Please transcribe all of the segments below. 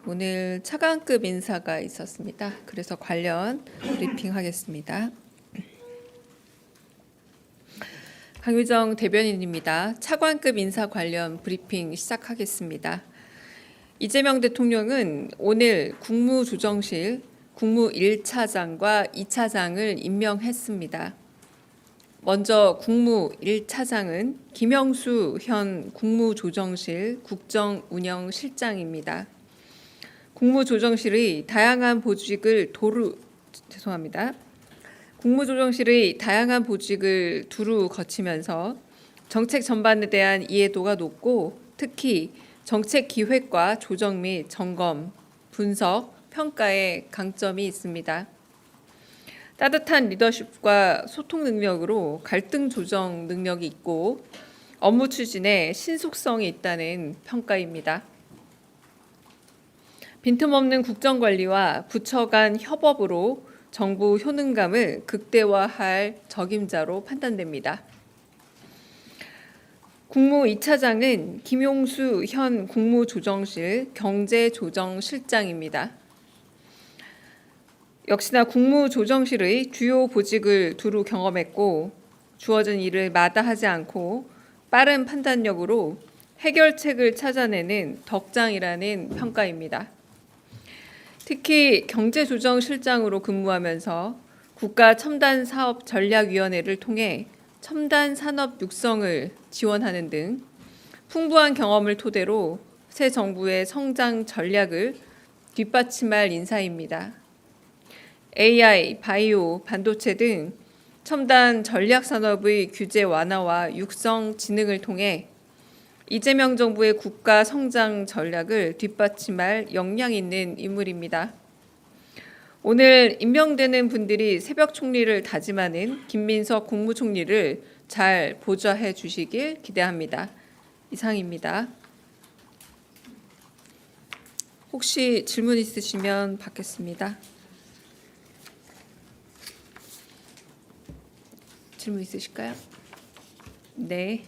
오늘 차관급 인사가 있었습니다. 그래서 관련 브리핑하겠습니다. 강유정 대변인입니다. 차관급 인사 관련 브리핑 시작하겠습니다. 이재명 대통령은 오늘 국무조정실 국무 1차장과 2차장을 임명했습니다. 먼저 국무 1차장은 김영수 현 국무조정실 국정운영실장입니다. 국무조정실의 다양한 보직을 두루 거치면서 정책 전반에 대한 이해도가 높고 특히 정책 기획과 조정 및 점검, 분석, 평가에 강점이 있습니다. 따뜻한 리더십과 소통 능력으로 갈등 조정 능력이 있고 업무 추진에 신속성이 있다는 평가입니다. 빈틈없는 국정관리와 부처 간 협업으로 정부 효능감을 극대화할 적임자로 판단됩니다. 국무 2차장은 김용수 현 국무조정실 경제조정실장입니다. 역시나 국무조정실의 주요 보직을 두루 경험했고 주어진 일을 마다하지 않고 빠른 판단력으로 해결책을 찾아내는 덕장이라는 평가입니다. 특히 경제조정실장으로 근무하면서 국가첨단사업전략위원회를 통해 첨단 산업 육성을 지원하는 등 풍부한 경험을 토대로 새 정부의 성장 전략을 뒷받침할 인사입니다. AI, 바이오, 반도체 등 첨단 전략 산업의 규제 완화와 육성 진흥을 통해 이재명 정부의 국가 성장 전략을 뒷받침할 역량 있는 인물입니다. 오늘 임명되는 분들이 새벽 총리를 다짐하는 김민석 국무총리를 잘 보좌해 주시길 기대합니다. 이상입니다. 혹시 질문 있으시면 받겠습니다. 질문 있으실까요? 네.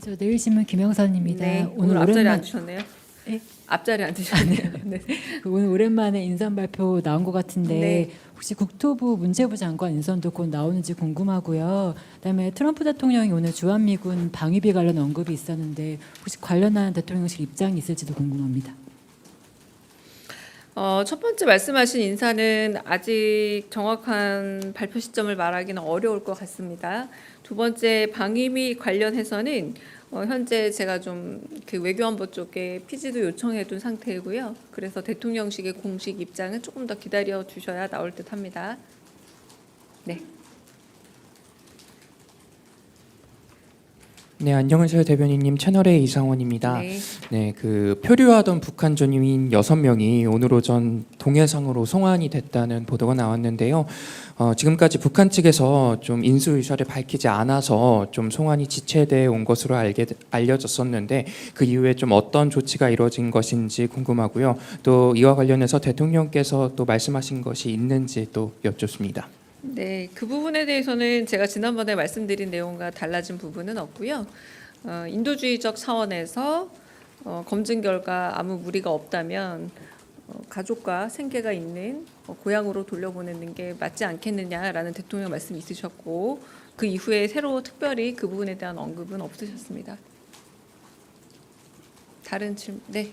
저 내일신문 김영선입니다. 네. 오늘 앞자리 앉으셨네요. 네. 앞자리 앉으셨네요. 네. 오늘 오랜만에 인선 발표 나온 것 같은데 네. 혹시 국토부 문체부 장관 인선도 곧 나오는지 궁금하고요. 그다음에 트럼프 대통령이 오늘 주한미군 방위비 관련 언급이 있었는데 혹시 관련한 대통령실 입장이 있을지도 궁금합니다. 첫 번째 말씀하신 인사는 아직 정확한 발표 시점을 말하기는 어려울 것 같습니다. 두 번째 방위비 관련해서는 현재 제가 좀 그 외교안보 쪽에 피지도 요청해둔 상태이고요. 그래서 대통령실의 공식 입장은 조금 더 기다려 주셔야 나올 듯합니다. 네. 네, 안녕하세요 대변인님. 채널의 이상원입니다. 네. 네, 그 표류하던 북한 전유민 6명이 오늘 오전 동해상으로 송환이 됐다는 보도가 나왔는데요. 지금까지 북한 측에서 좀 인수 의사를 밝히지 않아서 좀 송환이 지체돼 온 것으로 알려졌었는데 그 이후에 좀 어떤 조치가 이루어진 것인지 궁금하고요. 또 이와 관련해서 대통령께서 또 말씀하신 것이 있는지 또 여쭙습니다. 네, 그 부분에 대해서는 제가 지난번에 말씀드린 내용과 달라진 부분은 없고요. 인도주의적 차원에서 검증 결과 아무 무리가 없다면 가족과 생계가 있는 고향으로 돌려보내는 게 맞지 않겠느냐라는 대통령 말씀이 있으셨고 그 이후에 새로 특별히 그 부분에 대한 언급은 없으셨습니다. 다른 질문, 네.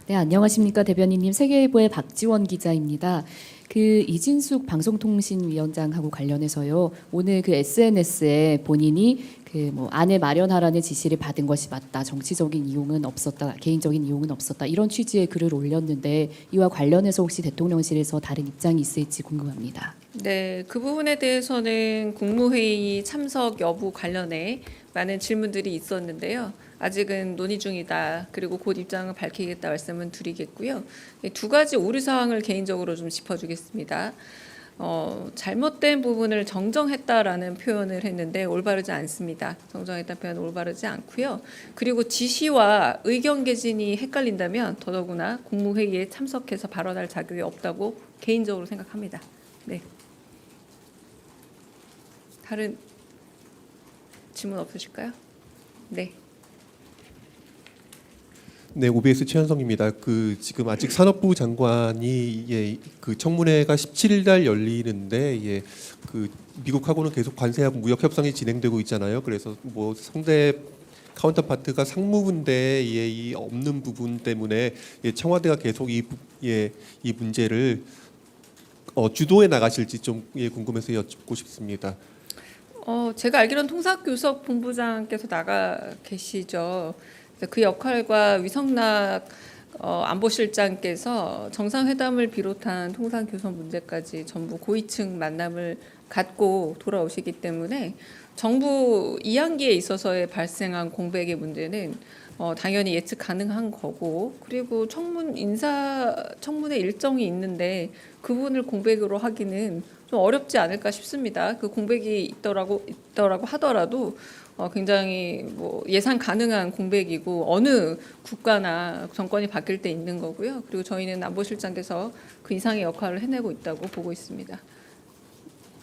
네, 안녕하십니까 대변인님. 세계일보의 박지원 기자입니다. 그 이진숙 방송통신위원장하고 관련해서요. 오늘 그 SNS에 본인이 그 뭐 아내 마련하라는 지시를 받은 것이 맞다. 정치적인 이용은 없었다. 개인적인 이용은 없었다. 이런 취지의 글을 올렸는데 이와 관련해서 혹시 대통령실에서 다른 입장이 있을지 궁금합니다. 네, 그 부분에 대해서는 국무회의 참석 여부 관련해 많은 질문들이 있었는데요. 아직은 논의 중이다. 그리고 곧 입장을 밝히겠다 말씀은 드리겠고요. 두 가지 오류 사항을 개인적으로 좀 짚어주겠습니다. 잘못된 부분을 정정했다라는 표현을 했는데 올바르지 않습니다. 정정했다는 표현은 올바르지 않고요. 그리고 지시와 의견 개진이 헷갈린다면 더더구나 국무회의에 참석해서 발언할 자격이 없다고 개인적으로 생각합니다. 네. 다른 질문 없으실까요? 네. 네, OBS 최현성입니다. 지금 아직 산업부 장관이 그 청문회가 17일 날 열리는데 미국하고는 계속 관세하고 무역 협상이 진행되고 있잖아요. 그래서 뭐 상대 카운터파트가 상무부인데 이 없는 부분 때문에 청와대가 계속 이 문제를 주도해 나가실지 좀 궁금해서 여쭙고 싶습니다. 제가 알기로는 통상교섭 본부장께서 나가 계시죠. 그 역할과 위성락 안보실장께서 정상회담을 비롯한 통상교섭 문제까지 전부 고위층 만남을 갖고 돌아오시기 때문에 정부 2학기에 있어서의 발생한 공백의 문제는 당연히 예측 가능한 거고, 그리고 청문회 일정이 있는데 그 부분을 공백으로 하기는 좀 어렵지 않을까 싶습니다. 그 공백이 있더라고 하더라도 굉장히 뭐 예상 가능한 공백이고 어느 국가나 정권이 바뀔 때 있는 거고요. 그리고 저희는 안보실장께서 그 이상의 역할을 해내고 있다고 보고 있습니다.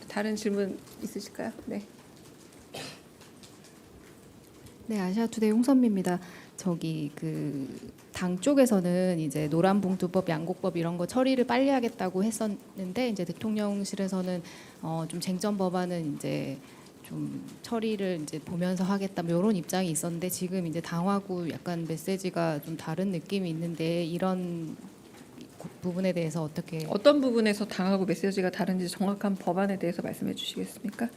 다른 질문 있으실까요? 네. 네, 아시아투데이 홍선미입니다. 당 쪽에서는 이제 노란봉투법, 양곡법 이런 거 처리를 빨리 하겠다고 했었는데 이제 대통령실에서는 좀 쟁점 법안은 이제 좀 처리를 이제 보면서 하겠다 뭐 이런 입장이 있었는데 지금 이제 당하고 약간 메시지가 좀 다른 느낌이 있는데 이런 부분에 대해서 어떤 부분에서 당하고 메시지가 다른지 정확한 법안에 대해서 말씀해 주시겠습니까?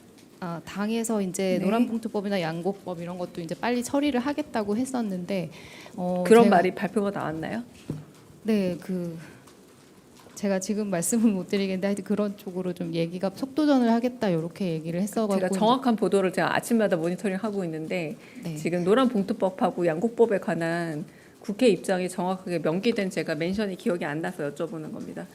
당에서 이제 네. 노란봉투법이나 양곡법 이런 것도 이제 빨리 처리를 하겠다고 했었는데 그런 제가- 말이 발표가 나왔나요? 네, 제가 지금 말씀을 못 드리겠는데 하여튼 그런 쪽으로 좀 얘기가 속도전을 하겠다 이렇게 얘기를 했어가지고 제가 정확한 보도를 제가 아침마다 모니터링 하고 있는데 네. 지금 노란봉투법하고 양곡법에 관한 국회 입장이 정확하게 명기된 제가 멘션이 기억이 안 나서 여쭤보는 겁니다.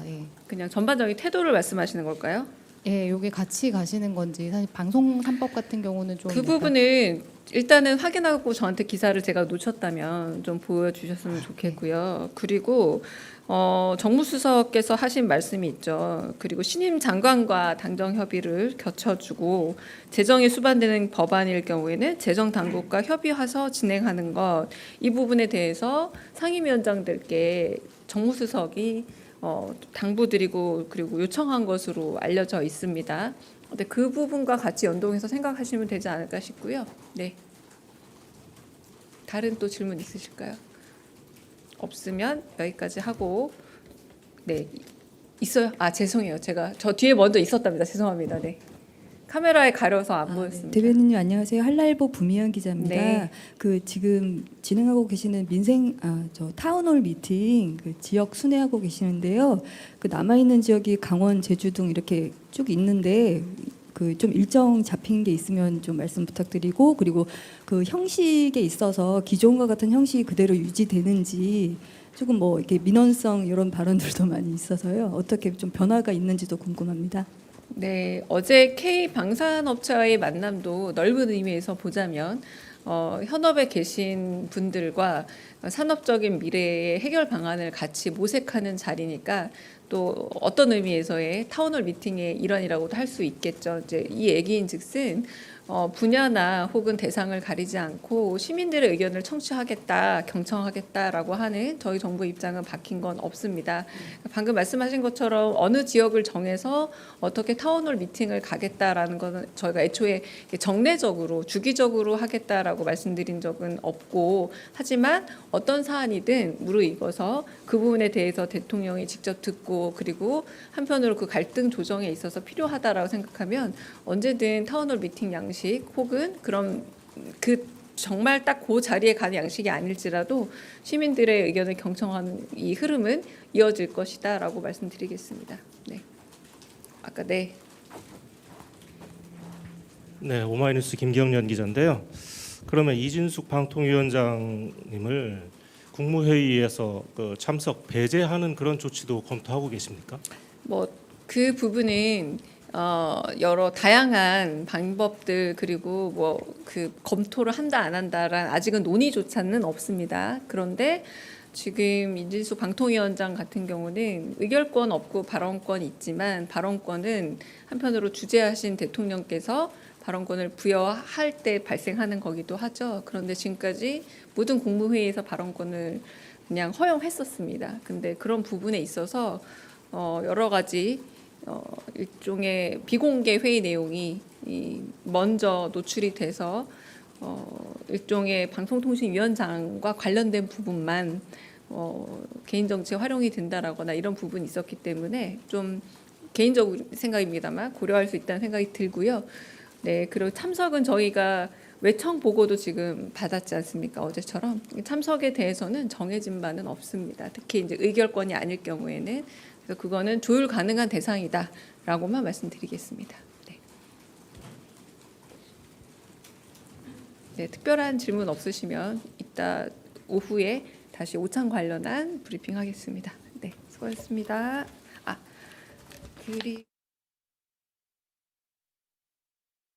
예. 그냥 전반적인 태도를 말씀하시는 걸까요? 예, 요게 같이 가시는 건지 사실 방송 3법 같은 경우는 좀 그 부분은 일단은 확인하고 저한테 기사를 제가 놓쳤다면 좀 보여주셨으면 좋겠고요. 그리고 정무수석께서 하신 말씀이 있죠. 그리고 신임 장관과 당정 협의를 갖춰주고 재정이 수반되는 법안일 경우에는 재정 당국과 협의해서 진행하는 것, 이 부분에 대해서 상임위원장들께 정무수석이 당부드리고 그리고 요청한 것으로 알려져 있습니다. 근데 그 부분과 같이 연동해서 생각하시면 되지 않을까 싶고요. 네. 다른 또 질문 있으실까요? 없으면 여기까지 하고, 네, 있어요. 죄송해요. 저 뒤에 먼저 있었답니다. 죄송합니다. 네. 카메라에 가려서 안 보였습니다. 대변인님 안녕하세요. 한라일보 부미연 기자입니다. 네. 지금 진행하고 계시는 타운홀 미팅 지역 순회하고 계시는데요. 남아 있는 지역이 강원, 제주 등 이렇게 쭉 있는데 좀 일정 잡힌 게 있으면 좀 말씀 부탁드리고, 그리고 형식에 있어서 기존과 같은 형식이 그대로 유지되는지 조금 뭐 이렇게 민원성 이런 발언들도 많이 있어서요. 어떻게 좀 변화가 있는지도 궁금합니다. 네, 어제 K 방산업체와의 만남도 넓은 의미에서 보자면 현업에 계신 분들과 산업적인 미래의 해결 방안을 같이 모색하는 자리니까 또 어떤 의미에서의 타운홀 미팅의 일환이라고도 할 수 있겠죠. 이제 이 얘기인즉슨 분야나 혹은 대상을 가리지 않고 시민들의 의견을 청취하겠다, 경청하겠다라고 하는 저희 정부 입장은 바뀐 건 없습니다. 방금 말씀하신 것처럼 어느 지역을 정해서 어떻게 타운홀 미팅을 가겠다라는 것은 저희가 애초에 정례적으로 주기적으로 하겠다라고 말씀드린 적은 없고, 하지만 어떤 사안이든 무르익어서 그 부분에 대해서 대통령이 직접 듣고 그리고 한편으로 그 갈등 조정에 있어서 필요하다라고 생각하면 언제든 타운홀 미팅 양식 혹은 그런 정말 딱 그 자리에 가는 양식이 아닐지라도 시민들의 의견을 경청하는 이 흐름은 이어질 것이다라고 말씀드리겠습니다. 네. 네. 네, 오마이뉴스 김경련 기자인데요. 그러면 이진숙 방통위원장님을 국무회의에서 참석 배제하는 그런 조치도 검토하고 계십니까? 그 부분은 여러 다양한 방법들 그리고 검토를 한다 안 한다란 아직은 논의조차는 없습니다. 그런데 지금 이진숙 방통위원장 같은 경우는 의결권 없고 발언권 있지만 발언권은 한편으로 주재하신 대통령께서 발언권을 부여할 때 발생하는 거기도 하죠. 그런데 지금까지 모든 국무회의에서 발언권을 그냥 허용했었습니다. 근데 그런 부분에 있어서 여러 가지 일종의 비공개 회의 내용이 먼저 노출이 돼서 일종의 방송통신위원장과 관련된 부분만 개인정치에 활용이 된다라거나 이런 부분이 있었기 때문에 좀 개인적 생각입니다만 고려할 수 있다는 생각이 들고요. 네, 그리고 참석은 저희가 외청 보고도 지금 받았지 않습니까? 어제처럼 참석에 대해서는 정해진 바는 없습니다. 특히 이제 의결권이 아닐 경우에는 그래서 그거는 조율 가능한 대상이다라고만 말씀드리겠습니다. 네. 네, 특별한 질문 없으시면 이따 오후에 다시 오찬 관련한 브리핑 하겠습니다. 네, 수고하셨습니다.